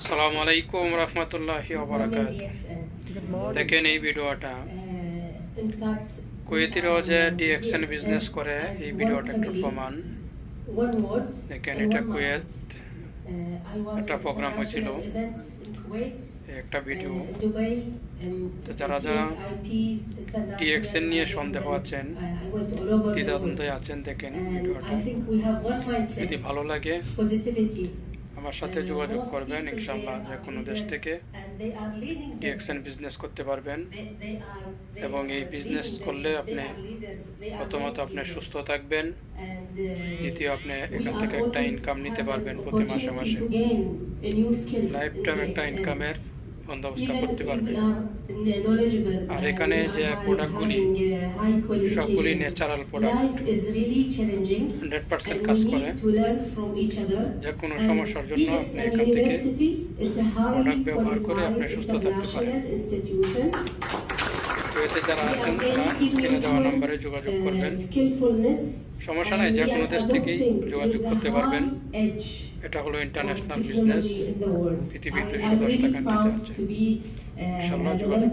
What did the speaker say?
আসসালামু আলাইকুম রহমতুল্লাহি ওয়া বারাকাতুহু। দেখেন এই ভিডিওটা কুয়েতিরা যে ডিএক্সএন বিজনেস করে, এই ভিডিওটা একটু প্রমাণ। দেখেন এটা কুয়েত একটা প্রোগ্রাম হয়েছিল, একটা ভিডিও। তো যারা যারা ডিএক্সএন নিয়ে সন্দেহ আছেন, দ্বিধাদ্বন্দ্বে আছেন, দেখেন ভিডিওটা। যদি ভালো লাগে আমার সাথে যোগাযোগ করবেন, ইনশাআল্লাহ যে কোনো দেশ থেকে ডিএক্সএন বিজনেস করতে পারবেন। এবং এই বিজনেস করলে আপনি প্রথমত আপনি সুস্থ থাকবেন, দ্বিতীয় আপনি এখান থেকে একটা ইনকাম নিতে পারবেন প্রতি মাসে মাসে, লাইফ টাইম একটা ইনকামের বন্দোবস্ত করতে পারবেন। আর এখানে যে প্রোডাক্টগুলি সবগুলি ন্যাচারাল প্রোডাক্ট, 100% কাজ করে। যে কোনো সমস্যার জন্য আপনি এখান থেকে প্রোডাক্ট ব্যবহার করে আপনি সুস্থ থাকতে পারেন। কুয়েতে যারা আছেন তারা স্ক্রিনে দেওয়া নম্বরে যোগাযোগ করবেন। সমস্যা নাই, যে কোনো দেশ থেকেই যোগাযোগ করতে পারবেন। এটা হলো ইন্টারন্যাশনাল বিজনেস, পৃথিবীর 210টা কান্ট্রিতে আছে। ইনশাআল্লাহ যোগাযোগ